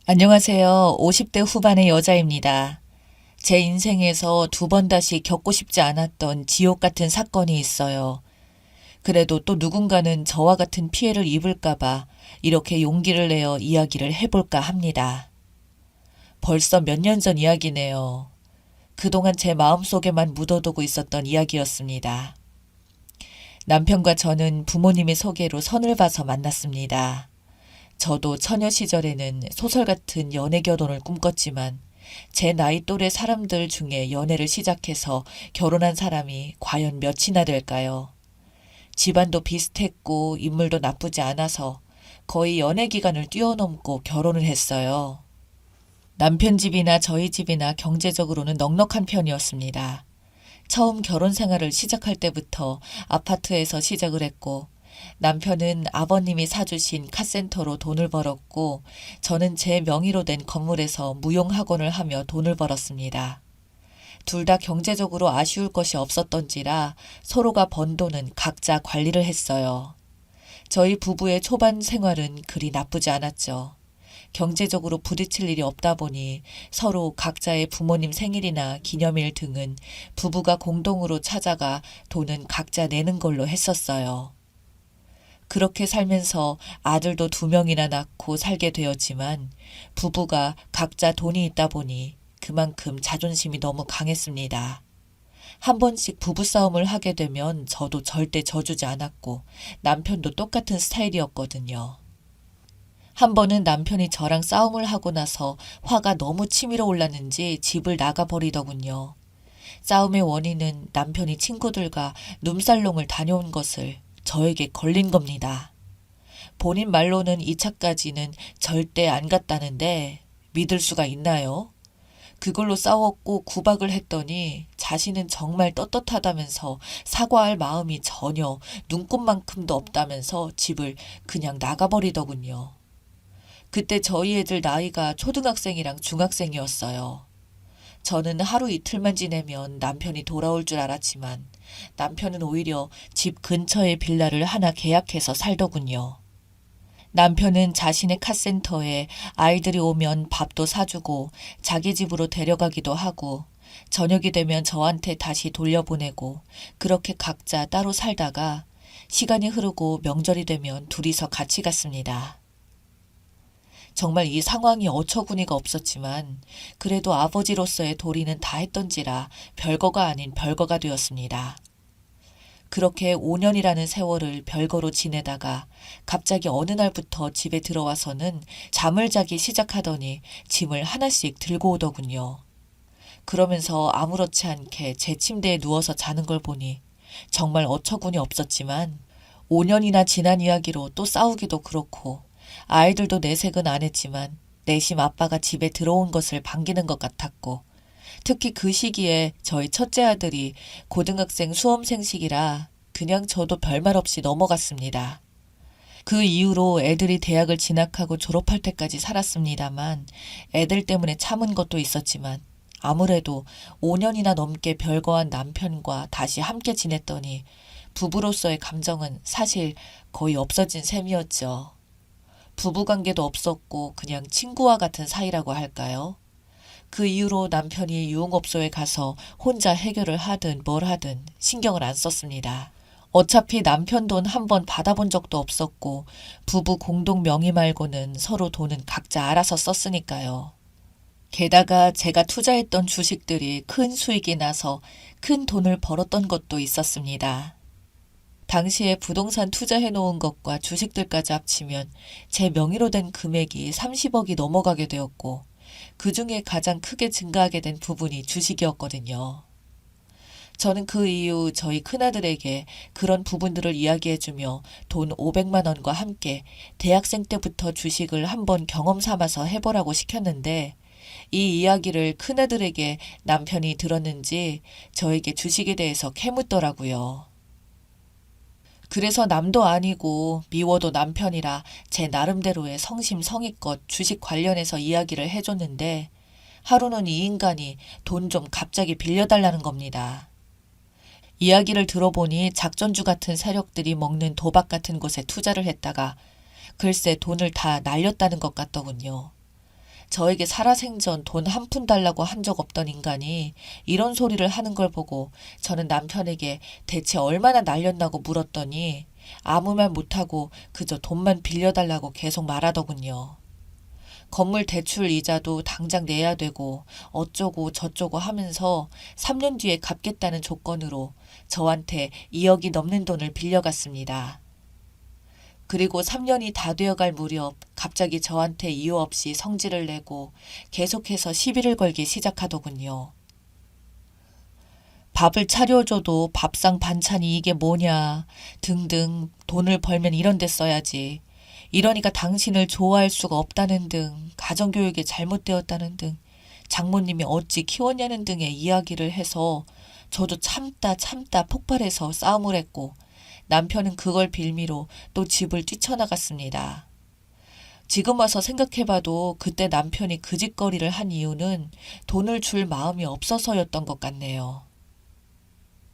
안녕하세요. 50대 후반의 여자입니다. 제 인생에서 두 번 다시 겪고 싶지 않았던 지옥 같은 사건이 있어요. 그래도 또 누군가는 저와 같은 피해를 입을까봐 이렇게 용기를 내어 이야기를 해볼까 합니다. 벌써 몇 년 전 이야기네요. 그동안 제 마음속에만 묻어두고 있었던 이야기였습니다. 남편과 저는 부모님의 소개로 선을 봐서 만났습니다. 저도 처녀 시절에는 소설 같은 연애 결혼을 꿈꿨지만 제 나이 또래 사람들 중에 연애를 시작해서 결혼한 사람이 과연 몇이나 될까요? 집안도 비슷했고 인물도 나쁘지 않아서 거의 연애 기간을 뛰어넘고 결혼을 했어요. 남편 집이나 저희 집이나 경제적으로는 넉넉한 편이었습니다. 처음 결혼 생활을 시작할 때부터 아파트에서 시작을 했고 남편은 아버님이 사주신 카센터로 돈을 벌었고 저는 제 명의로 된 건물에서 무용학원을 하며 돈을 벌었습니다. 둘 다 경제적으로 아쉬울 것이 없었던지라 서로가 번 돈은 각자 관리를 했어요. 저희 부부의 초반 생활은 그리 나쁘지 않았죠. 경제적으로 부딪힐 일이 없다 보니 서로 각자의 부모님 생일이나 기념일 등은 부부가 공동으로 찾아가 돈은 각자 내는 걸로 했었어요. 그렇게 살면서 아들도 2명이나 낳고 살게 되었지만 부부가 각자 돈이 있다 보니 그만큼 자존심이 너무 강했습니다. 한 번씩 부부싸움을 하게 되면 저도 절대 져주지 않았고 남편도 똑같은 스타일이었거든요. 한 번은 남편이 저랑 싸움을 하고 나서 화가 너무 치밀어 올랐는지 집을 나가버리더군요. 싸움의 원인은 남편이 친구들과 룸살롱을 다녀온 것을 저에게 걸린 겁니다. 본인 말로는 2차까지는 절대 안 갔다는데 믿을 수가 있나요? 그걸로 싸웠고 구박을 했더니 자신은 정말 떳떳하다면서 사과할 마음이 전혀 눈꼽만큼도 없다면서 집을 그냥 나가버리더군요. 그때 저희 애들 나이가 초등학생이랑 중학생이었어요. 저는 하루 이틀만 지내면 남편이 돌아올 줄 알았지만 남편은 오히려 집 근처에 빌라를 하나 계약해서 살더군요. 남편은 자신의 카센터에 아이들이 오면 밥도 사주고 자기 집으로 데려가기도 하고 저녁이 되면 저한테 다시 돌려보내고 그렇게 각자 따로 살다가 시간이 흐르고 명절이 되면 둘이서 같이 갔습니다. 정말 이 상황이 어처구니가 없었지만 그래도 아버지로서의 도리는 다 했던지라 별거가 아닌 별거가 되었습니다. 그렇게 5년이라는 세월을 별거로 지내다가 갑자기 어느 날부터 집에 들어와서는 잠을 자기 시작하더니 짐을 하나씩 들고 오더군요. 그러면서 아무렇지 않게 제 침대에 누워서 자는 걸 보니 정말 어처구니 없었지만 5년이나 지난 이야기로 또 싸우기도 그렇고 아이들도 내색은 안 했지만 내심 아빠가 집에 들어온 것을 반기는 것 같았고 특히 그 시기에 저희 첫째 아들이 고등학생 수험생식이라 그냥 저도 별말 없이 넘어갔습니다. 그 이후로 애들이 대학을 진학하고 졸업할 때까지 살았습니다만 애들 때문에 참은 것도 있었지만 아무래도 5년이나 넘게 별거한 남편과 다시 함께 지냈더니 부부로서의 감정은 사실 거의 없어진 셈이었죠. 부부관계도 없었고 그냥 친구와 같은 사이라고 할까요? 그 이후로 남편이 유흥업소에 가서 혼자 해결을 하든 뭘 하든 신경을 안 썼습니다. 어차피 남편 돈 한 번 받아본 적도 없었고 부부 공동 명의 말고는 서로 돈은 각자 알아서 썼으니까요. 게다가 제가 투자했던 주식들이 큰 수익이 나서 큰 돈을 벌었던 것도 있었습니다. 당시에 부동산 투자해 놓은 것과 주식들까지 합치면 제 명의로 된 금액이 30억이 넘어가게 되었고 그 중에 가장 크게 증가하게 된 부분이 주식이었거든요. 저는 그 이후 저희 큰아들에게 그런 부분들을 이야기해주며 돈 500만 원과 함께 대학생 때부터 주식을 한번 경험 삼아서 해보라고 시켰는데 이 이야기를 큰아들에게 남편이 들었는지 저에게 주식에 대해서 캐묻더라고요. 그래서 남도 아니고 미워도 남편이라 제 나름대로의 성심성의껏 주식 관련해서 이야기를 해줬는데 하루는 이 인간이 돈 좀 갑자기 빌려달라는 겁니다. 이야기를 들어보니 작전주 같은 세력들이 먹는 도박 같은 곳에 투자를 했다가 글쎄 돈을 다 날렸다는 것 같더군요. 저에게 살아생전 돈 한 푼 달라고 한 적 없던 인간이 이런 소리를 하는 걸 보고 저는 남편에게 대체 얼마나 날렸나고 물었더니 아무 말 못하고 그저 돈만 빌려달라고 계속 말하더군요. 건물 대출 이자도 당장 내야 되고 어쩌고 저쩌고 하면서 3년 뒤에 갚겠다는 조건으로 저한테 2억이 넘는 돈을 빌려갔습니다. 그리고 3년이 다 되어갈 무렵 갑자기 저한테 이유 없이 성질을 내고 계속해서 시비를 걸기 시작하더군요. 밥을 차려줘도 밥상 반찬이 이게 뭐냐 등등 돈을 벌면 이런 데 써야지. 이러니까 당신을 좋아할 수가 없다는 등 가정교육이 잘못되었다는 등 장모님이 어찌 키웠냐는 등의 이야기를 해서 저도 참다 폭발해서 싸움을 했고 남편은 그걸 빌미로 또 집을 뛰쳐나갔습니다. 지금 와서 생각해봐도 그때 남편이 그 짓거리를 한 이유는 돈을 줄 마음이 없어서였던 것 같네요.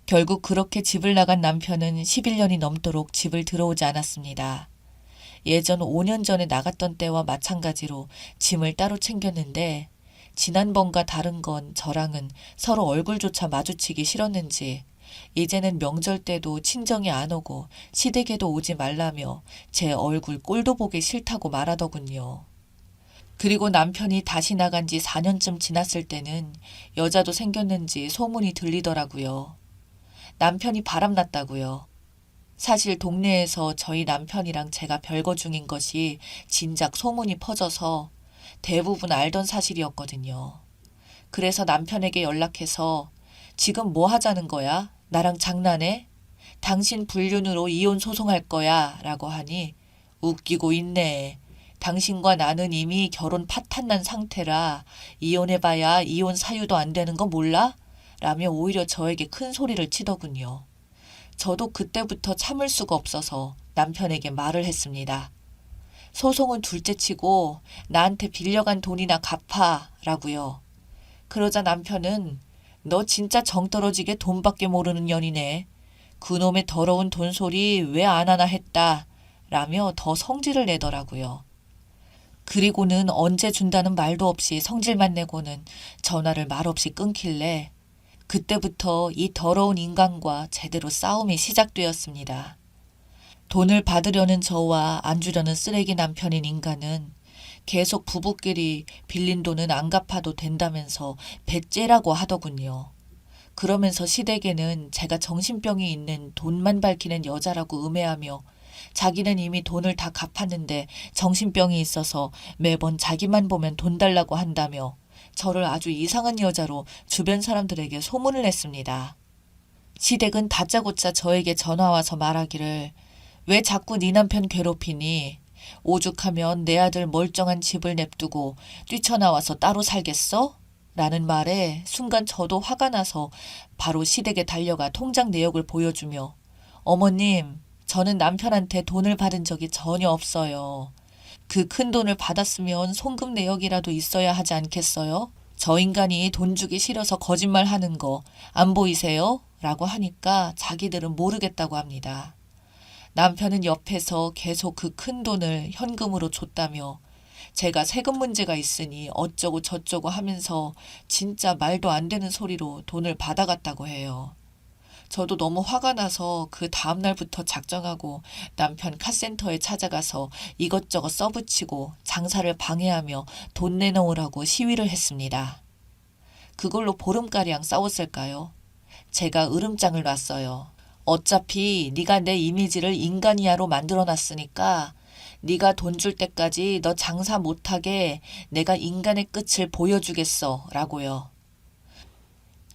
결국 그렇게 집을 나간 남편은 11년이 넘도록 집을 들어오지 않았습니다. 예전 5년 전에 나갔던 때와 마찬가지로 짐을 따로 챙겼는데 지난번과 다른 건 저랑은 서로 얼굴조차 마주치기 싫었는지 이제는 명절 때도 친정에 안 오고 시댁에도 오지 말라며 제 얼굴 꼴도 보기 싫다고 말하더군요. 그리고 남편이 다시 나간 지 4년쯤 지났을 때는 여자도 생겼는지 소문이 들리더라고요. 남편이 바람났다고요. 사실 동네에서 저희 남편이랑 제가 별거 중인 것이 진작 소문이 퍼져서 대부분 알던 사실이었거든요. 그래서 남편에게 연락해서 지금 뭐 하자는 거야? 나랑 장난해? 당신 불륜으로 이혼 소송할 거야 라고 하니 웃기고 있네. 당신과 나는 이미 결혼 파탄난 상태라 이혼해봐야 이혼 사유도 안 되는 거 몰라? 라며 오히려 저에게 큰 소리를 치더군요. 저도 그때부터 참을 수가 없어서 남편에게 말을 했습니다. 소송은 둘째치고 나한테 빌려간 돈이나 갚아 라고요. 그러자 남편은 너 진짜 정 떨어지게 돈밖에 모르는 년이네. 그놈의 더러운 돈소리 왜 안 하나 했다 라며 더 성질을 내더라고요. 그리고는 언제 준다는 말도 없이 성질만 내고는 전화를 말없이 끊길래 그때부터 이 더러운 인간과 제대로 싸움이 시작되었습니다. 돈을 받으려는 저와 안 주려는 쓰레기 남편인 인간은 계속 부부끼리 빌린 돈은 안 갚아도 된다면서 배째라고 하더군요. 그러면서 시댁에는 제가 정신병이 있는 돈만 밝히는 여자라고 음해하며 자기는 이미 돈을 다 갚았는데 정신병이 있어서 매번 자기만 보면 돈 달라고 한다며 저를 아주 이상한 여자로 주변 사람들에게 소문을 냈습니다. 시댁은 다짜고짜 저에게 전화와서 말하기를 왜 자꾸 네 남편 괴롭히니? 오죽하면 내 아들 멀쩡한 집을 냅두고 뛰쳐나와서 따로 살겠어? 라는 말에 순간 저도 화가 나서 바로 시댁에 달려가 통장 내역을 보여주며 어머님, 저는 남편한테 돈을 받은 적이 전혀 없어요. 그 큰 돈을 받았으면 송금 내역이라도 있어야 하지 않겠어요? 저 인간이 돈 주기 싫어서 거짓말하는 거 안 보이세요? 라고 하니까 자기들은 모르겠다고 합니다. 남편은 옆에서 계속 그 큰 돈을 현금으로 줬다며 제가 세금 문제가 있으니 어쩌고 저쩌고 하면서 진짜 말도 안 되는 소리로 돈을 받아갔다고 해요. 저도 너무 화가 나서 그 다음날부터 작정하고 남편 카센터에 찾아가서 이것저것 써붙이고 장사를 방해하며 돈 내놓으라고 시위를 했습니다. 그걸로 보름가량 싸웠을까요? 제가 으름장을 놨어요. 어차피 네가 내 이미지를 인간이야로 만들어놨으니까 네가 돈 줄 때까지 너 장사 못하게 내가 인간의 끝을 보여주겠어 라고요.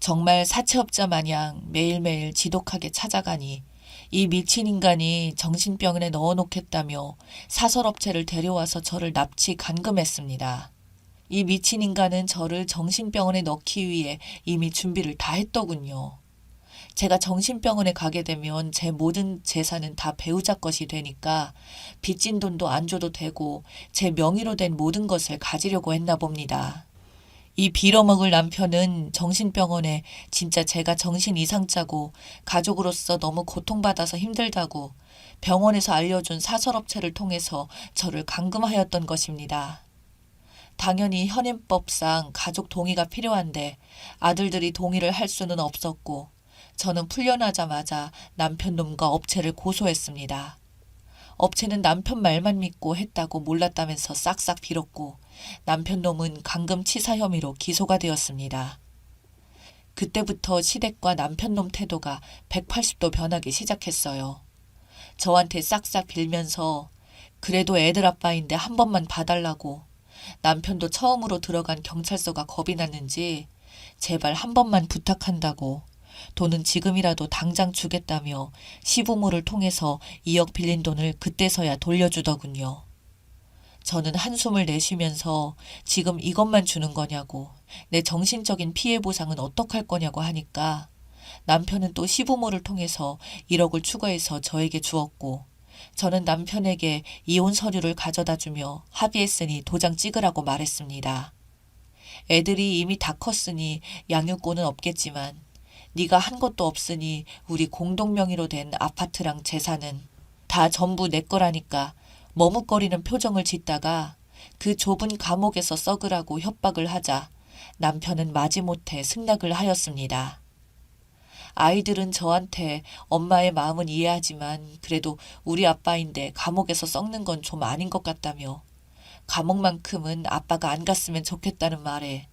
정말 사채업자 마냥 매일매일 지독하게 찾아가니 이 미친 인간이 정신병원에 넣어놓겠다며 사설업체를 데려와서 저를 납치 감금했습니다. 이 미친 인간은 저를 정신병원에 넣기 위해 이미 준비를 다 했더군요. 제가 정신병원에 가게 되면 제 모든 재산은 다 배우자 것이 되니까 빚진 돈도 안 줘도 되고 제 명의로 된 모든 것을 가지려고 했나 봅니다. 이 빌어먹을 남편은 정신병원에 진짜 제가 정신 이상자고 가족으로서 너무 고통받아서 힘들다고 병원에서 알려준 사설업체를 통해서 저를 감금하였던 것입니다. 당연히 현행법상 가족 동의가 필요한데 아들들이 동의를 할 수는 없었고 저는 풀려나자마자 남편 놈과 업체를 고소했습니다. 업체는 남편 말만 믿고 했다고 몰랐다면서 싹싹 빌었고 남편 놈은 감금치사 혐의로 기소가 되었습니다. 그때부터 시댁과 남편 놈 태도가 180도 변하기 시작했어요. 저한테 싹싹 빌면서 그래도 애들 아빠인데 한 번만 봐달라고, 남편도 처음으로 들어간 경찰서가 겁이 났는지 제발 한 번만 부탁한다고, 돈은 지금이라도 당장 주겠다며 시부모를 통해서 2억 빌린 돈을 그때서야 돌려주더군요. 저는 한숨을 내쉬면서 지금 이것만 주는 거냐고, 내 정신적인 피해 보상은 어떡할 거냐고 하니까 남편은 또 시부모를 통해서 1억을 추가해서 저에게 주었고 저는 남편에게 이혼 서류를 가져다 주며 합의했으니 도장 찍으라고 말했습니다. 애들이 이미 다 컸으니 양육권은 없겠지만 네가 한 것도 없으니 우리 공동명의로 된 아파트랑 재산은 다 전부 내 거라니까 머뭇거리는 표정을 짓다가 그 좁은 감옥에서 썩으라고 협박을 하자 남편은 마지못해 승낙을 하였습니다. 아이들은 저한테 엄마의 마음은 이해하지만 그래도 우리 아빠인데 감옥에서 썩는 건 좀 아닌 것 같다며 감옥만큼은 아빠가 안 갔으면 좋겠다는 말에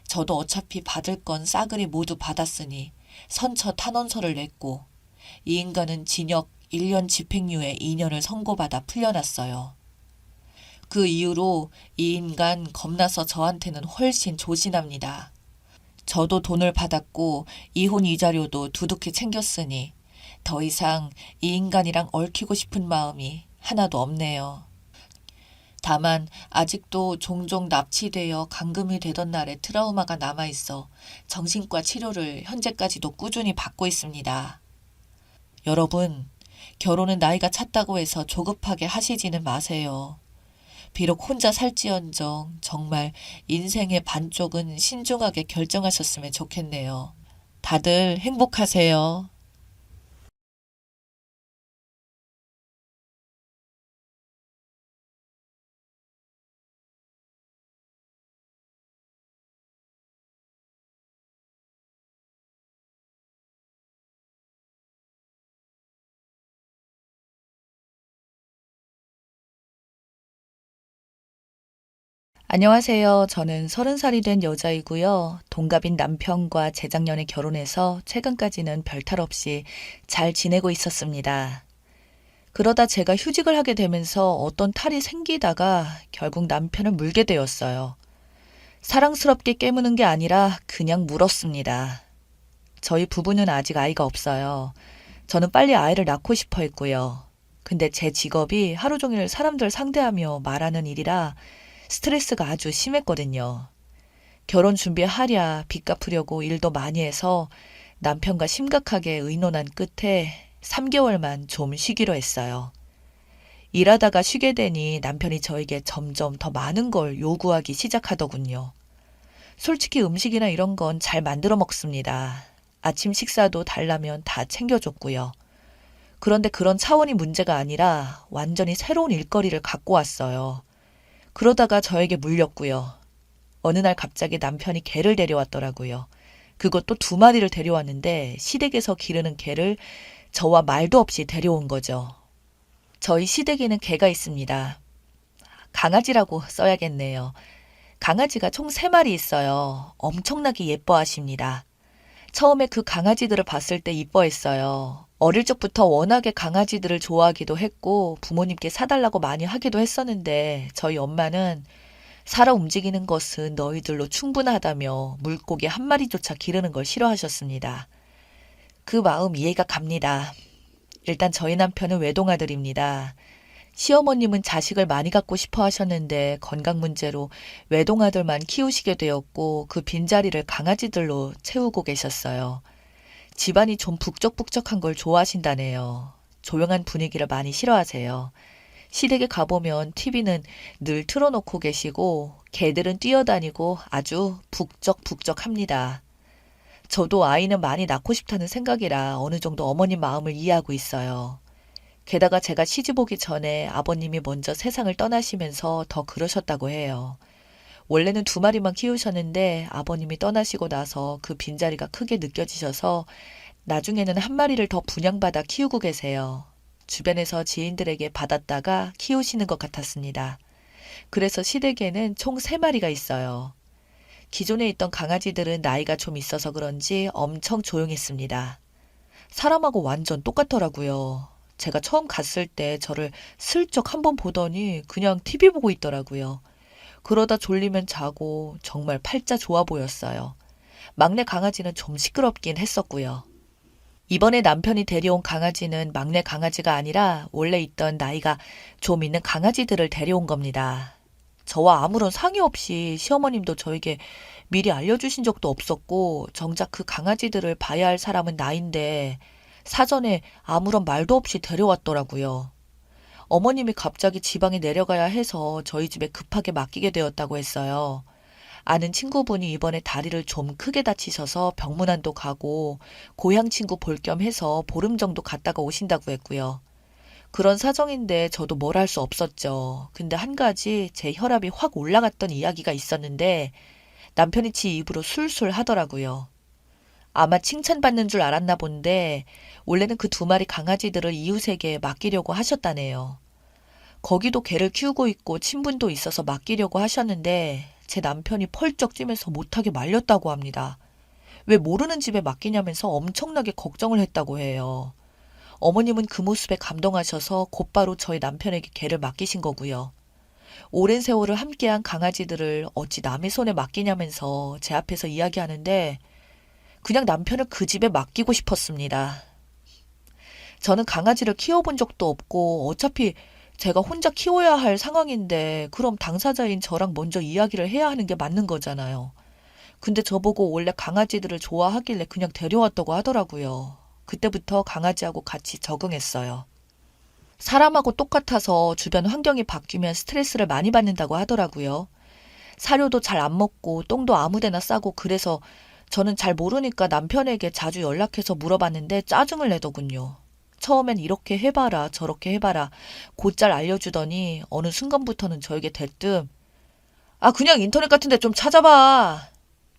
저도 어차피 받을 건 싸그리 모두 받았으니 선처 탄원서를 냈고 이 인간은 징역 1년 집행유예 2년을 선고받아 풀려났어요. 그 이후로 이 인간 겁나서 저한테는 훨씬 조신합니다. 저도 돈을 받았고 이혼 이자료도 두둑히 챙겼으니 더 이상 이 인간이랑 얽히고 싶은 마음이 하나도 없네요. 다만 아직도 종종 납치되어 감금이 되던 날의 트라우마가 남아있어 정신과 치료를 현재까지도 꾸준히 받고 있습니다. 여러분, 결혼은 나이가 찼다고 해서 조급하게 하시지는 마세요. 비록 혼자 살지언정 정말 인생의 반쪽은 신중하게 결정하셨으면 좋겠네요. 다들 행복하세요. 안녕하세요. 저는 30살이 된 여자이고요. 동갑인 남편과 재작년에 결혼해서 최근까지는 별탈 없이 잘 지내고 있었습니다. 그러다 제가 휴직을 하게 되면서 어떤 탈이 생기다가 결국 남편을 물게 되었어요. 사랑스럽게 깨무는 게 아니라 그냥 물었습니다. 저희 부부는 아직 아이가 없어요. 저는 빨리 아이를 낳고 싶어 했고요. 근데 제 직업이 하루 종일 사람들 상대하며 말하는 일이라 스트레스가 아주 심했거든요. 결혼 준비하랴 빚 갚으려고 일도 많이 해서 남편과 심각하게 의논한 끝에 3개월만 좀 쉬기로 했어요. 일하다가 쉬게 되니 남편이 저에게 점점 더 많은 걸 요구하기 시작하더군요. 솔직히 음식이나 이런 건 잘 만들어 먹습니다. 아침 식사도 달라면 다 챙겨줬고요. 그런데 그런 차원이 문제가 아니라 완전히 새로운 일거리를 갖고 왔어요. 그러다가 저에게 물렸고요. 어느 날 갑자기 남편이 개를 데려왔더라고요. 그것도 2마리를 데려왔는데 시댁에서 기르는 개를 저와 말도 없이 데려온 거죠. 저희 시댁에는 개가 있습니다. 강아지라고 써야겠네요. 강아지가 총 3마리 있어요. 엄청나게 예뻐하십니다. 처음에 그 강아지들을 봤을 때 이뻐했어요. 어릴 적부터 워낙에 강아지들을 좋아하기도 했고 부모님께 사달라고 많이 하기도 했었는데 저희 엄마는 살아 움직이는 것은 너희들로 충분하다며 물고기 1마리조차 기르는 걸 싫어하셨습니다. 그 마음 이해가 갑니다. 일단 저희 남편은 외동아들입니다. 시어머님은 자식을 많이 갖고 싶어 하셨는데 건강 문제로 외동아들만 키우시게 되었고 그 빈자리를 강아지들로 채우고 계셨어요. 집안이 좀 북적북적한 걸 좋아하신다네요. 조용한 분위기를 많이 싫어하세요. 시댁에 가보면 TV는 늘 틀어놓고 계시고 개들은 뛰어다니고 아주 북적북적합니다. 저도 아이는 많이 낳고 싶다는 생각이라 어느 정도 어머님 마음을 이해하고 있어요. 게다가 제가 시집 오기 전에 아버님이 먼저 세상을 떠나시면서 더 그러셨다고 해요. 원래는 2마리만 키우셨는데 아버님이 떠나시고 나서 그 빈자리가 크게 느껴지셔서 나중에는 1마리를 더 분양받아 키우고 계세요. 주변에서 지인들에게 받았다가 키우시는 것 같았습니다. 그래서 시댁에는 총 3마리가 있어요. 기존에 있던 강아지들은 나이가 좀 있어서 그런지 엄청 조용했습니다. 사람하고 완전 똑같더라고요. 제가 처음 갔을 때 저를 슬쩍 한번 보더니 그냥 TV 보고 있더라고요. 그러다 졸리면 자고 정말 팔자 좋아 보였어요. 막내 강아지는 좀 시끄럽긴 했었고요. 이번에 남편이 데려온 강아지는 막내 강아지가 아니라 원래 있던 나이가 좀 있는 강아지들을 데려온 겁니다. 저와 아무런 상의 없이 시어머님도 저에게 미리 알려주신 적도 없었고 정작 그 강아지들을 봐야 할 사람은 나인데 사전에 아무런 말도 없이 데려왔더라고요. 어머님이 갑자기 지방에 내려가야 해서 저희 집에 급하게 맡기게 되었다고 했어요. 아는 친구분이 이번에 다리를 좀 크게 다치셔서 병문안도 가고 고향 친구 볼 겸 해서 보름 정도 갔다가 오신다고 했고요. 그런 사정인데 저도 뭘 할 수 없었죠. 근데 한 가지 제 혈압이 확 올라갔던 이야기가 있었는데 남편이 지 입으로 술술 하더라고요. 아마 칭찬받는 줄 알았나 본데 원래는 그 2마리 강아지들을 이웃에게 맡기려고 하셨다네요. 거기도 개를 키우고 있고 친분도 있어서 맡기려고 하셨는데 제 남편이 펄쩍 뛰면서 못하게 말렸다고 합니다. 왜 모르는 집에 맡기냐면서 엄청나게 걱정을 했다고 해요. 어머님은 그 모습에 감동하셔서 곧바로 저희 남편에게 개를 맡기신 거고요. 오랜 세월을 함께한 강아지들을 어찌 남의 손에 맡기냐면서 제 앞에서 이야기하는데 그냥 남편을 그 집에 맡기고 싶었습니다. 저는 강아지를 키워본 적도 없고 어차피 제가 혼자 키워야 할 상황인데 그럼 당사자인 저랑 먼저 이야기를 해야 하는 게 맞는 거잖아요. 근데 저보고 원래 강아지들을 좋아하길래 그냥 데려왔다고 하더라고요. 그때부터 강아지하고 같이 적응했어요. 사람하고 똑같아서 주변 환경이 바뀌면 스트레스를 많이 받는다고 하더라고요. 사료도 잘 안 먹고 똥도 아무데나 싸고 그래서 저는 잘 모르니까 남편에게 자주 연락해서 물어봤는데 짜증을 내더군요. 처음엔 이렇게 해봐라 저렇게 해봐라 곧잘 알려주더니 어느 순간부터는 저에게 대뜸 그냥 인터넷 같은 데 좀 찾아봐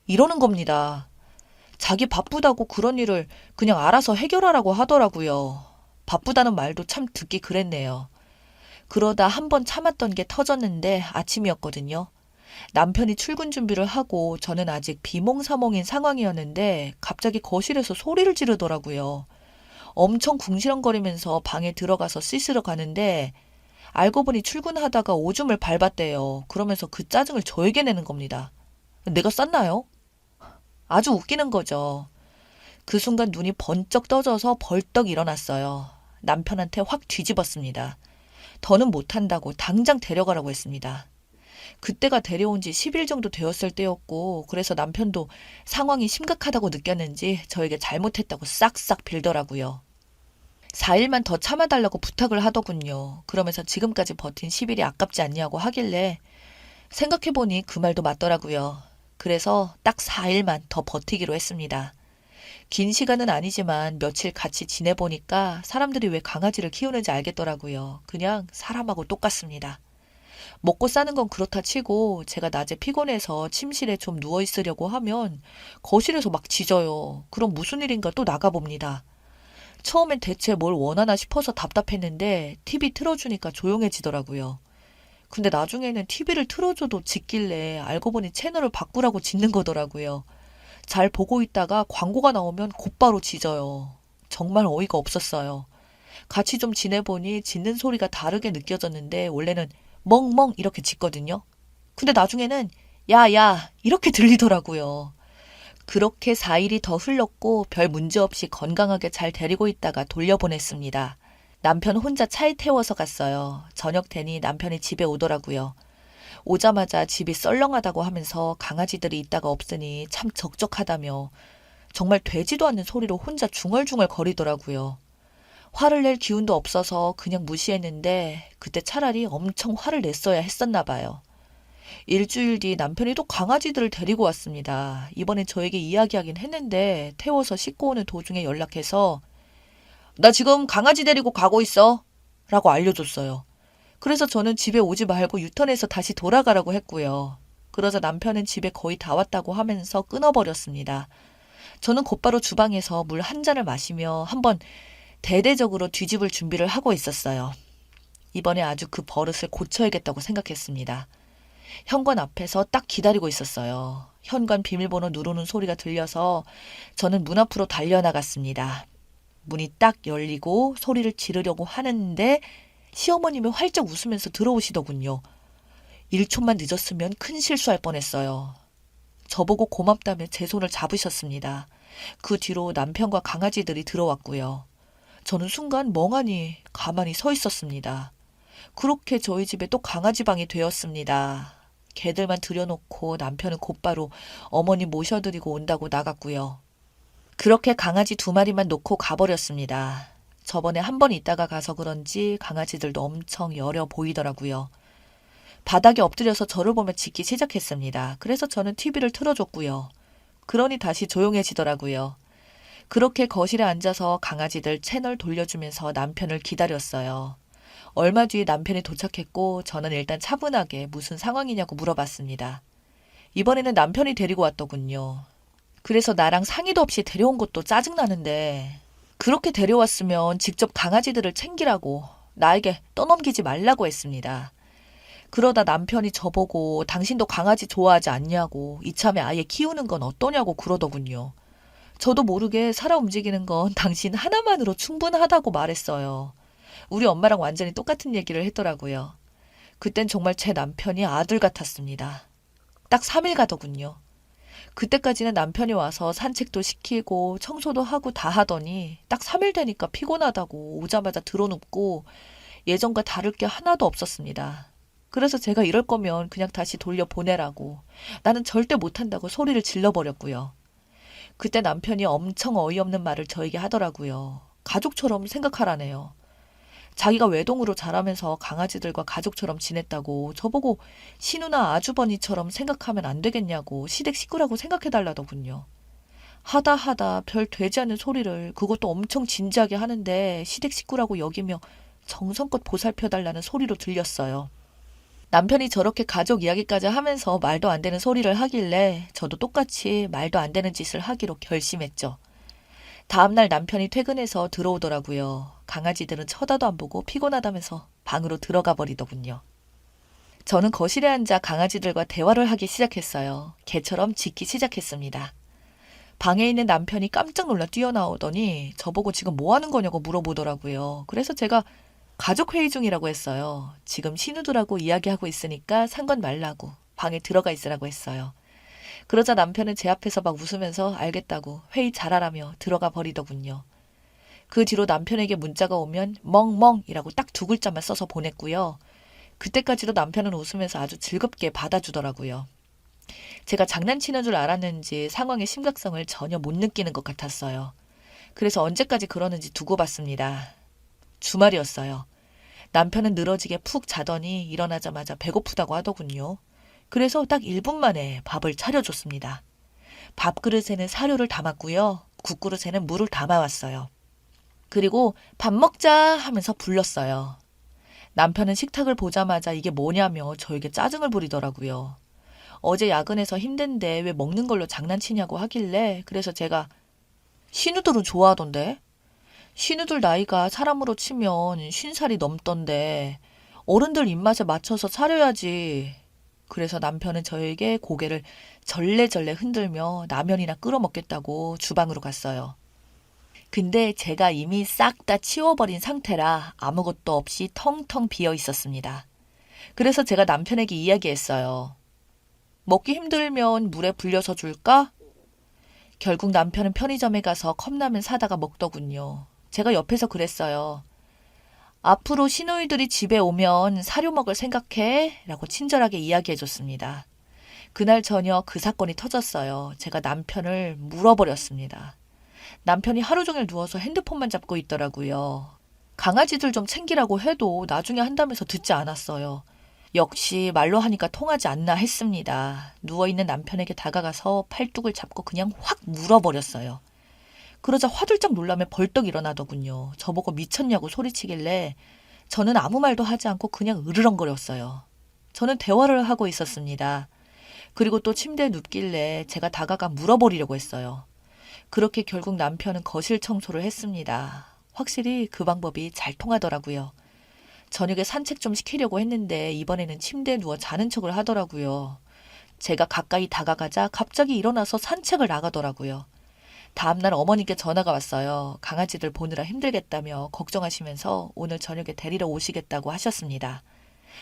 이러는 겁니다. 자기 바쁘다고 그런 일을 그냥 알아서 해결하라고 하더라고요. 바쁘다는 말도 참 듣기 그랬네요. 그러다 한 번 참았던 게 터졌는데 아침이었거든요. 남편이 출근 준비를 하고 저는 아직 비몽사몽인 상황이었는데 갑자기 거실에서 소리를 지르더라고요. 엄청 궁시렁거리면서 방에 들어가서 씻으러 가는데 알고 보니 출근하다가 오줌을 밟았대요. 그러면서 그 짜증을 저에게 내는 겁니다. 내가 쌌나요? 아주 웃기는 거죠. 그 순간 눈이 번쩍 떠져서 벌떡 일어났어요. 남편한테 확 뒤집었습니다. 더는 못한다고 당장 데려가라고 했습니다. 그때가 데려온 지 10일 정도 되었을 때였고 그래서 남편도 상황이 심각하다고 느꼈는지 저에게 잘못했다고 싹싹 빌더라고요. 4일만 더 참아달라고 부탁을 하더군요. 그러면서 지금까지 버틴 10일이 아깝지 않냐고 하길래 생각해보니 그 말도 맞더라고요. 그래서 딱 4일만 더 버티기로 했습니다. 긴 시간은 아니지만 며칠 같이 지내보니까 사람들이 왜 강아지를 키우는지 알겠더라고요. 그냥 사람하고 똑같습니다. 먹고 싸는 건 그렇다 치고 제가 낮에 피곤해서 침실에 좀 누워있으려고 하면 거실에서 막 짖어요. 그럼 무슨 일인가 또 나가봅니다. 처음엔 대체 뭘 원하나 싶어서 답답했는데 TV 틀어주니까 조용해지더라고요. 근데 나중에는 TV를 틀어줘도 짖길래 알고 보니 채널을 바꾸라고 짖는 거더라고요. 잘 보고 있다가 광고가 나오면 곧바로 짖어요. 정말 어이가 없었어요. 같이 좀 지내보니 짖는 소리가 다르게 느껴졌는데 원래는 멍멍 이렇게 짖거든요. 근데 나중에는 야야 이렇게 들리더라고요. 그렇게 4일이 더 흘렀고 별 문제 없이 건강하게 잘 데리고 있다가 돌려보냈습니다. 남편 혼자 차에 태워서 갔어요. 저녁 되니 남편이 집에 오더라고요. 오자마자 집이 썰렁하다고 하면서 강아지들이 있다가 없으니 참 적적하다며 정말 되지도 않는 소리로 혼자 중얼중얼 거리더라고요. 화를 낼 기운도 없어서 그냥 무시했는데 그때 차라리 엄청 화를 냈어야 했었나 봐요. 일주일 뒤 남편이 또 강아지들을 데리고 왔습니다. 이번엔 저에게 이야기하긴 했는데 태워서 씻고 오는 도중에 연락해서 나 지금 강아지 데리고 가고 있어 라고 알려줬어요. 그래서 저는 집에 오지 말고 유턴해서 다시 돌아가라고 했고요. 그러자 남편은 집에 거의 다 왔다고 하면서 끊어버렸습니다. 저는 곧바로 주방에서 물 한 잔을 마시며 한번 대대적으로 뒤집을 준비를 하고 있었어요. 이번에 아주 그 버릇을 고쳐야겠다고 생각했습니다. 현관 앞에서 딱 기다리고 있었어요. 현관 비밀번호 누르는 소리가 들려서 저는 문 앞으로 달려나갔습니다. 문이 딱 열리고 소리를 지르려고 하는데 시어머님이 활짝 웃으면서 들어오시더군요. 1초만 늦었으면 큰 실수할 뻔했어요. 저보고 고맙다며 제 손을 잡으셨습니다. 그 뒤로 남편과 강아지들이 들어왔고요. 저는 순간 멍하니 가만히 서 있었습니다. 그렇게 저희 집에 또 강아지 방이 되었습니다. 개들만 들여놓고 남편은 곧바로 어머니 모셔드리고 온다고 나갔고요. 그렇게 강아지 2마리만 놓고 가버렸습니다. 저번에 한 번 있다가 가서 그런지 강아지들도 엄청 여려 보이더라고요. 바닥에 엎드려서 저를 보며 짖기 시작했습니다. 그래서 저는 TV를 틀어줬고요. 그러니 다시 조용해지더라고요. 그렇게 거실에 앉아서 강아지들 채널 돌려주면서 남편을 기다렸어요. 얼마 뒤에 남편이 도착했고 저는 일단 차분하게 무슨 상황이냐고 물어봤습니다. 이번에는 남편이 데리고 왔더군요. 그래서 나랑 상의도 없이 데려온 것도 짜증나는데 그렇게 데려왔으면 직접 강아지들을 챙기라고 나에게 떠넘기지 말라고 했습니다. 그러다 남편이 저보고 당신도 강아지 좋아하지 않냐고 이참에 아예 키우는 건 어떠냐고 그러더군요. 저도 모르게 살아 움직이는 건 당신 하나만으로 충분하다고 말했어요. 우리 엄마랑 완전히 똑같은 얘기를 했더라고요. 그땐 정말 제 남편이 아들 같았습니다. 딱 3일 가더군요. 그때까지는 남편이 와서 산책도 시키고 청소도 하고 다 하더니 딱 3일 되니까 피곤하다고 오자마자 드러눕고 예전과 다를 게 하나도 없었습니다. 그래서 제가 이럴 거면 그냥 다시 돌려보내라고 나는 절대 못한다고 소리를 질러버렸고요. 그때 남편이 엄청 어이없는 말을 저에게 하더라고요. 가족처럼 생각하라네요. 자기가 외동으로 자라면서 강아지들과 가족처럼 지냈다고 저보고 신우나 아주버니처럼 생각하면 안 되겠냐고 시댁 식구라고 생각해달라더군요. 하다 별 되지 않는 소리를 그것도 엄청 진지하게 하는데 시댁 식구라고 여기며 정성껏 보살펴달라는 소리로 들렸어요. 남편이 저렇게 가족 이야기까지 하면서 말도 안 되는 소리를 하길래 저도 똑같이 말도 안 되는 짓을 하기로 결심했죠. 다음날 남편이 퇴근해서 들어오더라고요. 강아지들은 쳐다도 안 보고 피곤하다면서 방으로 들어가 버리더군요. 저는 거실에 앉아 강아지들과 대화를 하기 시작했어요. 개처럼 짖기 시작했습니다. 방에 있는 남편이 깜짝 놀라 뛰어나오더니 저보고 지금 뭐 하는 거냐고 물어보더라고요. 그래서 제가 가족회의 중이라고 했어요. 지금 신우들하고 이야기하고 있으니까 상관 말라고 방에 들어가 있으라고 했어요. 그러자 남편은 제 앞에서 막 웃으면서 알겠다고 회의 잘하라며 들어가 버리더군요. 그 뒤로 남편에게 문자가 오면 멍멍이라고 딱 2글자만 써서 보냈고요. 그때까지도 남편은 웃으면서 아주 즐겁게 받아주더라고요. 제가 장난치는 줄 알았는지 상황의 심각성을 전혀 못 느끼는 것 같았어요. 그래서 언제까지 그러는지 두고 봤습니다. 주말이었어요. 남편은 늘어지게 푹 자더니 일어나자마자 배고프다고 하더군요. 그래서 딱 1분 만에 밥을 차려줬습니다. 밥그릇에는 사료를 담았고요. 국그릇에는 물을 담아왔어요. 그리고 밥 먹자 하면서 불렀어요. 남편은 식탁을 보자마자 이게 뭐냐며 저에게 짜증을 부리더라고요. 어제 야근해서 힘든데 왜 먹는 걸로 장난치냐고 하길래 그래서 제가 신우들은 좋아하던데? 신우들 나이가 사람으로 치면 50살이 넘던데 어른들 입맛에 맞춰서 차려야지. 그래서 남편은 저에게 고개를 절레절레 흔들며 라면이나 끓여 먹겠다고 주방으로 갔어요. 근데 제가 이미 싹 다 치워버린 상태라 아무것도 없이 텅텅 비어 있었습니다. 그래서 제가 남편에게 이야기했어요. 먹기 힘들면 물에 불려서 줄까? 결국 남편은 편의점에 가서 컵라면 사다가 먹더군요. 제가 옆에서 그랬어요. 앞으로 시누이들이 집에 오면 사료 먹을 생각해? 라고 친절하게 이야기해줬습니다. 그날 저녁 그 사건이 터졌어요. 제가 남편을 물어버렸습니다. 남편이 하루 종일 누워서 핸드폰만 잡고 있더라고요. 강아지들 좀 챙기라고 해도 나중에 한다면서 듣지 않았어요. 역시 말로 하니까 통하지 않나 했습니다. 누워있는 남편에게 다가가서 팔뚝을 잡고 그냥 확 물어버렸어요. 그러자 화들짝 놀라며 벌떡 일어나더군요. 저보고 미쳤냐고 소리치길래 저는 아무 말도 하지 않고 그냥 으르렁거렸어요. 저는 대화를 하고 있었습니다. 그리고 또 침대에 눕길래 제가 다가가 물어버리려고 했어요. 그렇게 결국 남편은 거실 청소를 했습니다. 확실히 그 방법이 잘 통하더라고요. 저녁에 산책 좀 시키려고 했는데 이번에는 침대에 누워 자는 척을 하더라고요. 제가 가까이 다가가자 갑자기 일어나서 산책을 나가더라고요. 다음날 어머니께 전화가 왔어요. 강아지들 보느라 힘들겠다며 걱정하시면서 오늘 저녁에 데리러 오시겠다고 하셨습니다.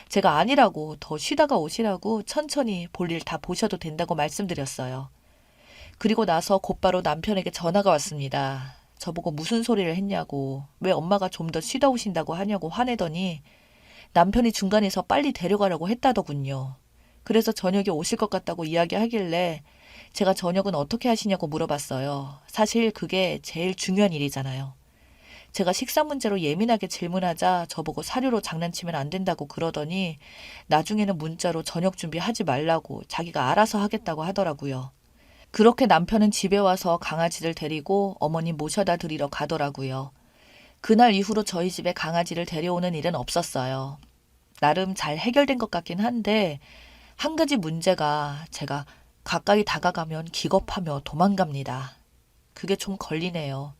제가 아니라고 더 쉬다가 오시라고 천천히 볼일 다 보셔도 된다고 말씀드렸어요. 그리고 나서 곧바로 남편에게 전화가 왔습니다. 저보고 무슨 소리를 했냐고, 왜 엄마가 좀 더 쉬다 오신다고 하냐고 화내더니 남편이 중간에서 빨리 데려가려고 했다더군요. 그래서 저녁에 오실 것 같다고 이야기하길래 제가 저녁은 어떻게 하시냐고 물어봤어요. 사실 그게 제일 중요한 일이잖아요. 제가 식사 문제로 예민하게 질문하자 저보고 사료로 장난치면 안 된다고 그러더니 나중에는 문자로 저녁 준비하지 말라고 자기가 알아서 하겠다고 하더라고요. 그렇게 남편은 집에 와서 강아지를 데리고 어머니 모셔다 드리러 가더라고요. 그날 이후로 저희 집에 강아지를 데려오는 일은 없었어요. 나름 잘 해결된 것 같긴 한데 한 가지 문제가 제가 가까이 다가가면 기겁하며 도망갑니다. 그게 좀 걸리네요.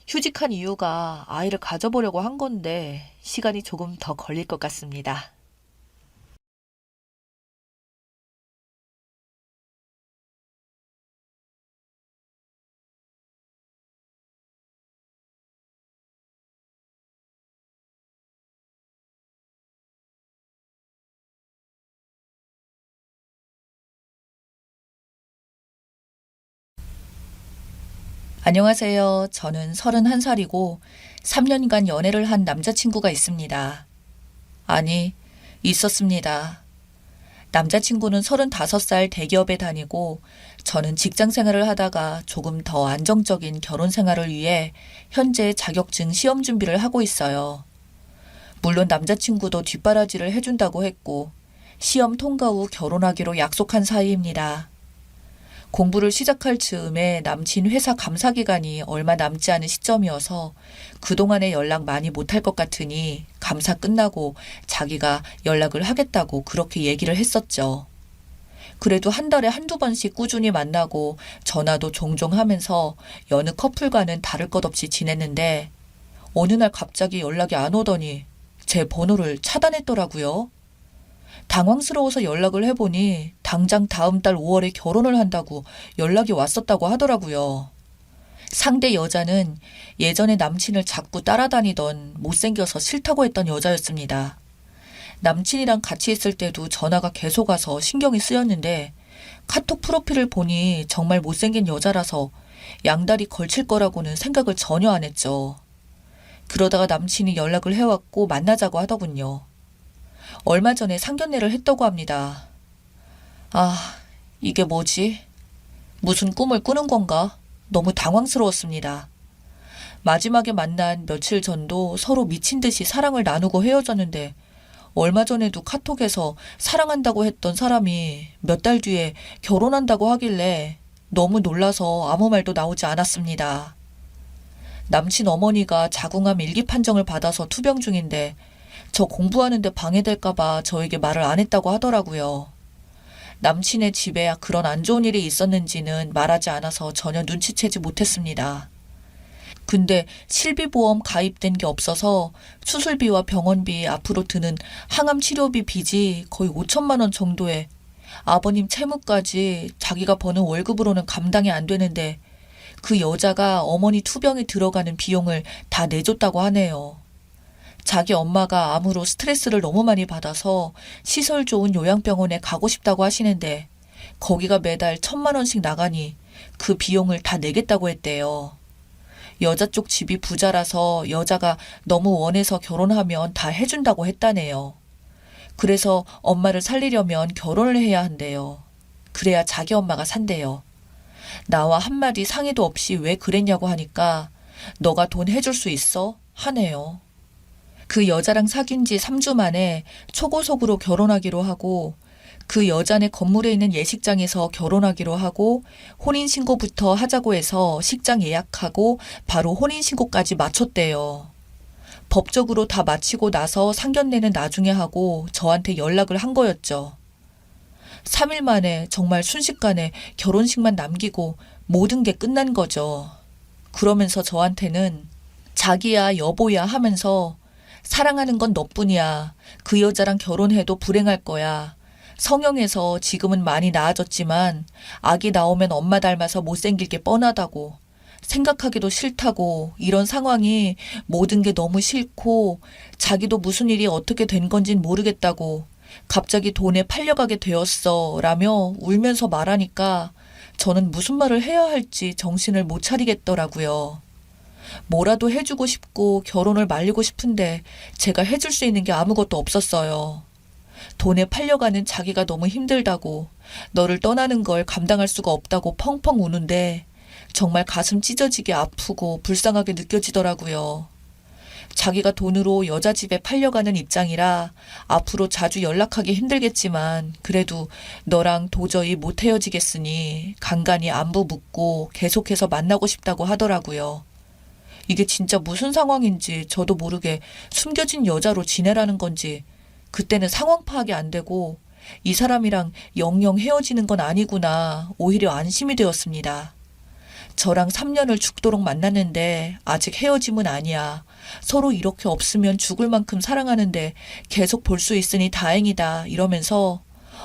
휴직한 이유가 아이를 가져보려고 한 건데 시간이 조금 더 걸릴 것 같습니다. 안녕하세요. 저는 31살이고 3년간 연애를 한 남자친구가 있습니다. 아니, 있었습니다. 남자친구는 35살 대기업에 다니고 저는 직장 생활을 하다가 조금 더 안정적인 결혼 생활을 위해 현재 자격증 시험 준비를 하고 있어요. 물론 남자친구도 뒷바라지를 해준다고 했고 시험 통과 후 결혼하기로 약속한 사이입니다. 공부를 시작할 즈음에 남친 회사 감사 기간이 얼마 남지 않은 시점이어서 그동안에 연락 많이 못할 것 같으니 감사 끝나고 자기가 연락을 하겠다고 그렇게 얘기를 했었죠. 그래도 한 달에 한두 번씩 꾸준히 만나고 전화도 종종 하면서 여느 커플과는 다를 것 없이 지냈는데 어느 날 갑자기 연락이 안 오더니 제 번호를 차단했더라고요. 당황스러워서 연락을 해보니 당장 다음 달 5월에 결혼을 한다고 연락이 왔었다고 하더라고요. 상대 여자는 예전에 남친을 자꾸 따라다니던 못생겨서 싫다고 했던 여자였습니다. 남친이랑 같이 있을 때도 전화가 계속 와서 신경이 쓰였는데 카톡 프로필을 보니 정말 못생긴 여자라서 양다리 걸칠 거라고는 생각을 전혀 안 했죠. 그러다가 남친이 연락을 해왔고 만나자고 하더군요. 얼마 전에 상견례를 했다고 합니다. 아, 이게 뭐지? 무슨 꿈을 꾸는 건가? 너무 당황스러웠습니다. 마지막에 만난 며칠 전도 서로 미친 듯이 사랑을 나누고 헤어졌는데 얼마 전에도 카톡에서 사랑한다고 했던 사람이 몇 달 뒤에 결혼한다고 하길래 너무 놀라서 아무 말도 나오지 않았습니다. 남친 어머니가 자궁암 일기 판정을 받아서 투병 중인데 저 공부하는데 방해될까봐 저에게 말을 안 했다고 하더라고요. 남친의 집에 그런 안 좋은 일이 있었는지는 말하지 않아서 전혀 눈치채지 못했습니다. 근데 실비보험 가입된 게 없어서 수술비와 병원비 앞으로 드는 항암 치료비 빚이 거의 5천만 원 정도에 아버님 채무까지 자기가 버는 월급으로는 감당이 안 되는데 그 여자가 어머니 투병에 들어가는 비용을 다 내줬다고 하네요. 자기 엄마가 암으로 스트레스를 너무 많이 받아서 시설 좋은 요양병원에 가고 싶다고 하시는데 거기가 매달 1,000만 원씩 나가니 그 비용을 다 내겠다고 했대요. 여자 쪽 집이 부자라서 여자가 너무 원해서 결혼하면 다 해준다고 했다네요. 그래서 엄마를 살리려면 결혼을 해야 한대요. 그래야 자기 엄마가 산대요. 나와 한마디 상의도 없이 왜 그랬냐고 하니까 너가 돈 해줄 수 있어? 하네요. 그 여자랑 사귄 지 3주 만에 초고속으로 결혼하기로 하고 그 여자네 건물에 있는 예식장에서 결혼하기로 하고 혼인신고부터 하자고 해서 식장 예약하고 바로 혼인신고까지 마쳤대요. 법적으로 다 마치고 나서 상견례는 나중에 하고 저한테 연락을 한 거였죠. 3일 만에 정말 순식간에 결혼식만 남기고 모든 게 끝난 거죠. 그러면서 저한테는 자기야 여보야 하면서 사랑하는 건 너뿐이야. 그 여자랑 결혼해도 불행할 거야. 성형해서 지금은 많이 나아졌지만 아기 나오면 엄마 닮아서 못생길 게 뻔하다고. 생각하기도 싫다고. 이런 상황이 모든 게 너무 싫고 자기도 무슨 일이 어떻게 된 건진 모르겠다고. 갑자기 돈에 팔려가게 되었어 라며 울면서 말하니까 저는 무슨 말을 해야 할지 정신을 못 차리겠더라고요. 뭐라도 해주고 싶고 결혼을 말리고 싶은데 제가 해줄 수 있는 게 아무것도 없었어요. 돈에 팔려가는 자기가 너무 힘들다고, 너를 떠나는 걸 감당할 수가 없다고 펑펑 우는데 정말 가슴 찢어지게 아프고 불쌍하게 느껴지더라고요. 자기가 돈으로 여자 집에 팔려가는 입장이라 앞으로 자주 연락하기 힘들겠지만 그래도 너랑 도저히 못 헤어지겠으니 간간히 안부 묻고 계속해서 만나고 싶다고 하더라고요. 이게 진짜 무슨 상황인지 저도 모르게 숨겨진 여자로 지내라는 건지 그때는 상황 파악이 안 되고 이 사람이랑 영영 헤어지는 건 아니구나 오히려 안심이 되었습니다. 저랑 3년을 죽도록 만났는데 아직 헤어짐은 아니야. 서로 이렇게 없으면 죽을 만큼 사랑하는데 계속 볼 수 있으니 다행이다 이러면서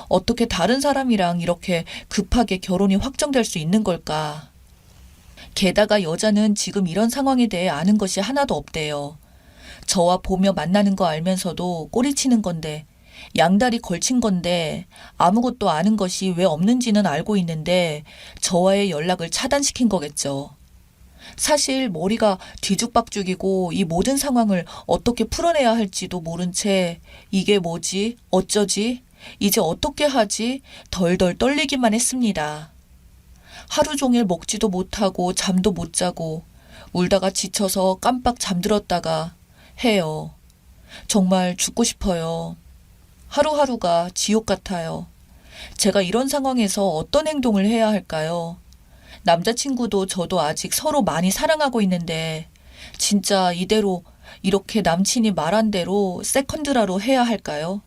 어떻게 다른 사람이랑 이렇게 급하게 결혼이 확정될 수 있는 걸까? 게다가 여자는 지금 이런 상황에 대해 아는 것이 하나도 없대요. 저와 보며 만나는 거 알면서도 꼬리치는 건데 양다리 걸친 건데 아무것도 아는 것이 왜 없는지는 알고 있는데 저와의 연락을 차단시킨 거겠죠. 사실 머리가 뒤죽박죽이고 이 모든 상황을 어떻게 풀어내야 할지도 모른 채 이게 뭐지? 어쩌지? 이제 어떻게 하지? 덜덜 떨리기만 했습니다. 하루 종일 먹지도 못하고 잠도 못 자고 울다가 지쳐서 깜빡 잠들었다가 해요. 정말 죽고 싶어요. 하루하루가 지옥 같아요. 제가 이런 상황에서 어떤 행동을 해야 할까요? 남자친구도 저도 아직 서로 많이 사랑하고 있는데 진짜 이대로 이렇게 남친이 말한 대로 세컨드라로 해야 할까요?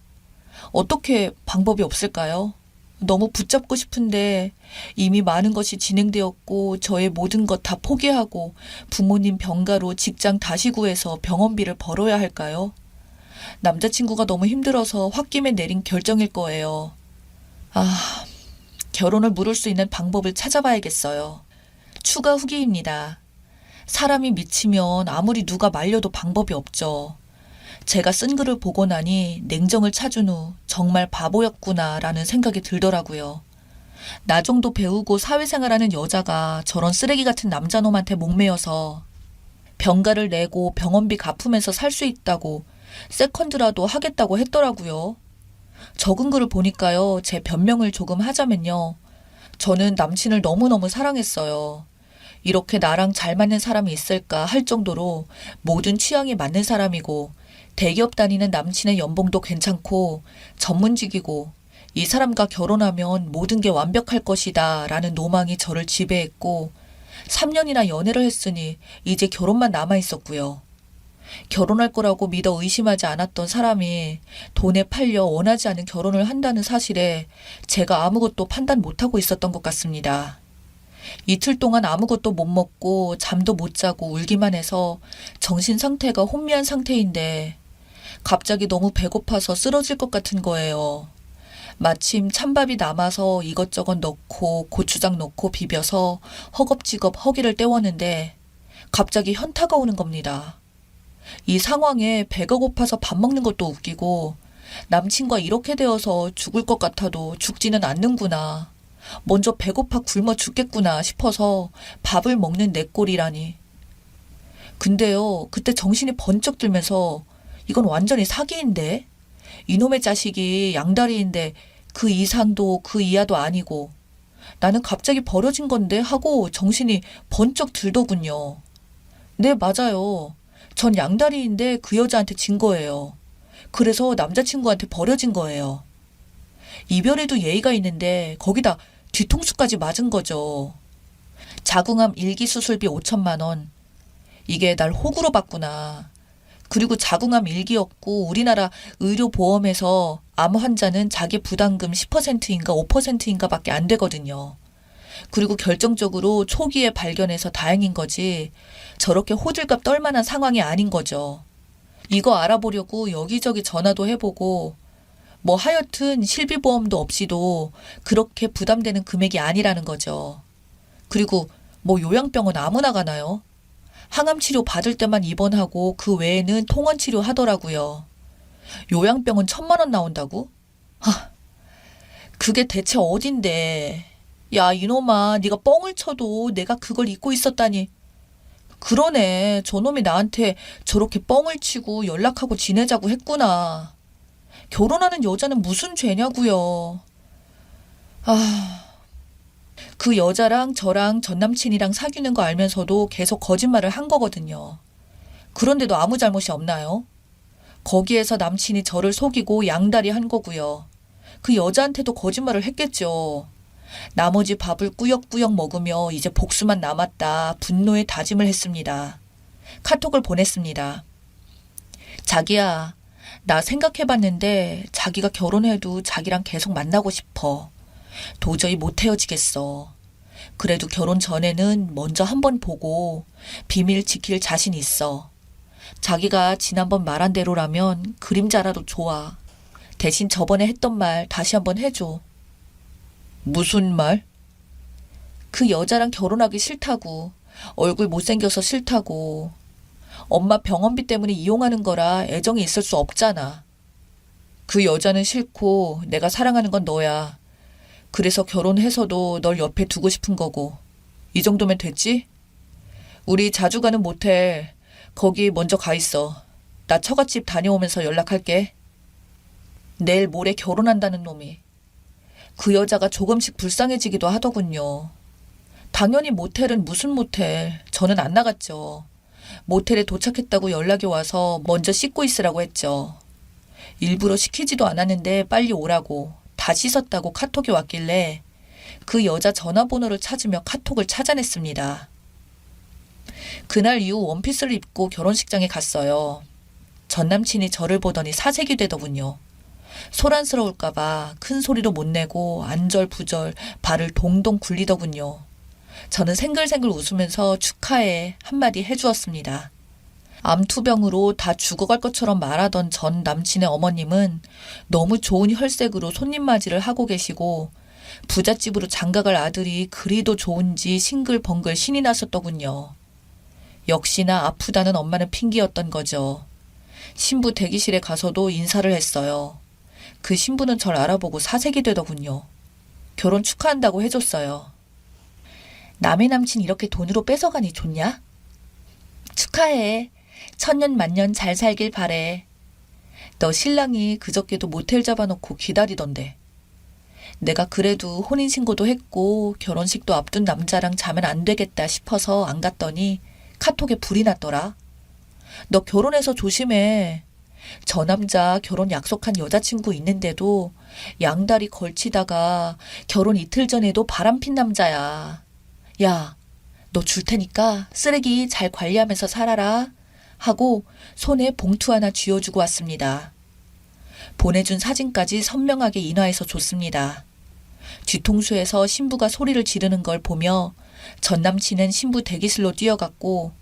어떻게 방법이 없을까요? 너무 붙잡고 싶은데 이미 많은 것이 진행되었고 저의 모든 것 다 포기하고 부모님 병가로 직장 다시 구해서 병원비를 벌어야 할까요? 남자친구가 너무 힘들어서 홧김에 내린 결정일 거예요. 결혼을 물을 수 있는 방법을 찾아봐야겠어요. 추가 후기입니다. 사람이 미치면 아무리 누가 말려도 방법이 없죠. 제가 쓴 글을 보고 나니 냉정을 찾은 후 정말 바보였구나 라는 생각이 들더라고요. 나 정도 배우고 사회생활하는 여자가 저런 쓰레기 같은 남자놈한테 목매여서 병가를 내고 병원비 갚으면서 살 수 있다고 세컨드라도 하겠다고 했더라고요. 적은 글을 보니까요. 제 변명을 조금 하자면요. 저는 남친을 너무너무 사랑했어요. 이렇게 나랑 잘 맞는 사람이 있을까 할 정도로 모든 취향이 맞는 사람이고 대기업 다니는 남친의 연봉도 괜찮고 전문직이고 이 사람과 결혼하면 모든 게 완벽할 것이다 라는 노망이 저를 지배했고 3년이나 연애를 했으니 이제 결혼만 남아있었고요. 결혼할 거라고 믿어 의심하지 않았던 사람이 돈에 팔려 원하지 않은 결혼을 한다는 사실에 제가 아무것도 판단 못하고 있었던 것 같습니다. 이틀 동안 아무것도 못 먹고 잠도 못 자고 울기만 해서 정신 상태가 혼미한 상태인데 갑자기 너무 배고파서 쓰러질 것 같은 거예요. 마침 찬밥이 남아서 이것저것 넣고 고추장 넣고 비벼서 허겁지겁 허기를 때웠는데 갑자기 현타가 오는 겁니다. 이 상황에 배가 고파서 밥 먹는 것도 웃기고 남친과 이렇게 되어서 죽을 것 같아도 죽지는 않는구나. 먼저 배고파 굶어 죽겠구나 싶어서 밥을 먹는 내 꼴이라니. 근데요, 그때 정신이 번쩍 들면서 이건 완전히 사기인데? 이놈의 자식이 양다리인데 그 이상도 그 이하도 아니고 나는 갑자기 버려진 건데 하고 정신이 번쩍 들더군요. 네, 맞아요. 전 양다리인데 그 여자한테 진 거예요. 그래서 남자친구한테 버려진 거예요. 이별에도 예의가 있는데 거기다 뒤통수까지 맞은 거죠. 자궁암 1기 수술비 5천만 원. 이게 날 호구로 봤구나. 그리고 자궁암 1기였고 우리나라 의료보험에서 암 환자는 자기 부담금 10%인가 5%인가 밖에 안 되거든요. 그리고 결정적으로 초기에 발견해서 다행인 거지 저렇게 호들갑 떨 만한 상황이 아닌 거죠. 이거 알아보려고 여기저기 전화도 해보고 뭐 하여튼 실비보험도 없이도 그렇게 부담되는 금액이 아니라는 거죠. 그리고 뭐 요양병원 아무나 가나요? 항암치료 받을 때만 입원하고 그 외에는 통원치료 하더라고요. 요양병원 1,000만 원 나온다고? 그게 대체 어딘데. 야 이놈아 네가 뻥을 쳐도 내가 그걸 잊고 있었다니. 그러네 저놈이 나한테 저렇게 뻥을 치고 연락하고 지내자고 했구나. 결혼하는 여자는 무슨 죄냐고요. 그 여자랑 저랑 전남친이랑 사귀는 거 알면서도 계속 거짓말을 한 거거든요. 그런데도 아무 잘못이 없나요? 거기에서 남친이 저를 속이고 양다리 한 거고요. 그 여자한테도 거짓말을 했겠죠. 나머지 밥을 꾸역꾸역 먹으며 이제 복수만 남았다 분노의 다짐을 했습니다. 카톡을 보냈습니다. 자기야, 나 생각해봤는데 자기가 결혼해도 자기랑 계속 만나고 싶어. 도저히 못 헤어지겠어. 그래도 결혼 전에는 먼저 한번 보고 비밀 지킬 자신 있어. 자기가 지난번 말한 대로라면 그림자라도 좋아. 대신 저번에 했던 말 다시 한번 해줘. 무슨 말? 그 여자랑 결혼하기 싫다고. 얼굴 못생겨서 싫다고. 엄마 병원비 때문에 이용하는 거라 애정이 있을 수 없잖아. 그 여자는 싫고 내가 사랑하는 건 너야. 그래서 결혼해서도 널 옆에 두고 싶은 거고. 이 정도면 됐지? 우리 자주 가는 모텔 거기 먼저 가 있어. 나 처갓집 다녀오면서 연락할게. 내일 모레 결혼한다는 놈이. 그 여자가 조금씩 불쌍해지기도 하더군요. 당연히 모텔은 무슨 모텔. 저는 안 나갔죠. 모텔에 도착했다고 연락이 와서 먼저 씻고 있으라고 했죠. 일부러 시키지도 않았는데 빨리 오라고 다 씻었다고 카톡이 왔길래 그 여자 전화번호를 찾으며 카톡을 찾아냈습니다. 그날 이후 원피스를 입고 결혼식장에 갔어요. 전 남친이 저를 보더니 사색이 되더군요. 소란스러울까봐 큰 소리도 못 내고 안절부절 발을 동동 굴리더군요. 저는 생글생글 웃으면서 축하해 한마디 해주었습니다. 암투병으로 다 죽어갈 것처럼 말하던 전 남친의 어머님은 너무 좋은 혈색으로 손님 맞이를 하고 계시고 부잣집으로 장가갈 아들이 그리도 좋은지 싱글벙글 신이 났었더군요. 역시나 아프다는 엄마는 핑계였던 거죠. 신부 대기실에 가서도 인사를 했어요. 그 신부는 절 알아보고 사색이 되더군요. 결혼 축하한다고 해줬어요. 남의 남친 이렇게 돈으로 뺏어가니 좋냐? 축하해. 천년만년 잘 살길 바래. 너 신랑이 그저께도 모텔 잡아놓고 기다리던데. 내가 그래도 혼인신고도 했고 결혼식도 앞둔 남자랑 자면 안 되겠다 싶어서 안 갔더니 카톡에 불이 났더라. 너 결혼해서 조심해. 저 남자 결혼 약속한 여자친구 있는데도 양다리 걸치다가 결혼 이틀 전에도 바람핀 남자야. 야, 너 줄 테니까 쓰레기 잘 관리하면서 살아라. 하고 손에 봉투 하나 쥐어주고 왔습니다. 보내준 사진까지 선명하게 인화해서 줬습니다. 뒤통수에서 신부가 소리를 지르는 걸 보며 전 남친은 신부 대기실로 뛰어갔고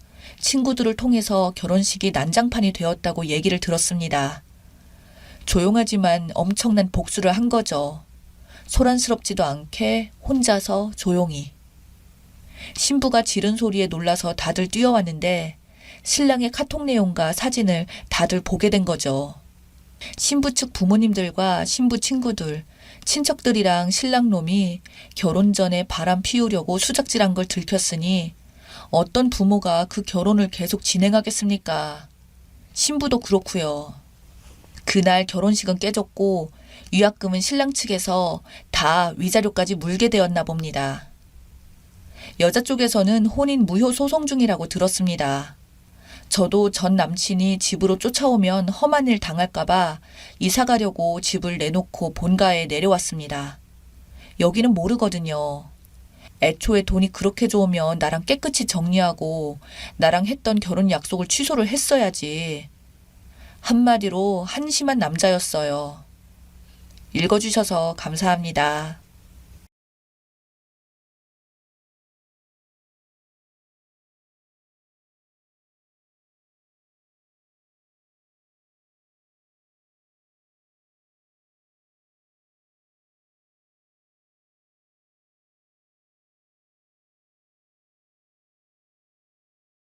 친구들을 통해서 결혼식이 난장판이 되었다고 얘기를 들었습니다. 조용하지만 엄청난 복수를 한 거죠. 소란스럽지도 않게 혼자서 조용히. 신부가 지른 소리에 놀라서 다들 뛰어왔는데 신랑의 카톡 내용과 사진을 다들 보게 된 거죠. 신부 측 부모님들과 신부 친구들, 친척들이랑 신랑놈이 결혼 전에 바람 피우려고 수작질한 걸 들켰으니 어떤 부모가 그 결혼을 계속 진행하겠습니까? 신부도 그렇고요. 그날 결혼식은 깨졌고 위약금은 신랑 측에서 다 위자료까지 물게 되었나 봅니다. 여자 쪽에서는 혼인 무효 소송 중이라고 들었습니다. 저도 전 남친이 집으로 쫓아오면 험한 일 당할까봐 이사 가려고 집을 내놓고 본가에 내려왔습니다. 여기는 모르거든요. 애초에 돈이 그렇게 좋으면 나랑 깨끗이 정리하고 나랑 했던 결혼 약속을 취소를 했어야지. 한마디로 한심한 남자였어요. 읽어주셔서 감사합니다.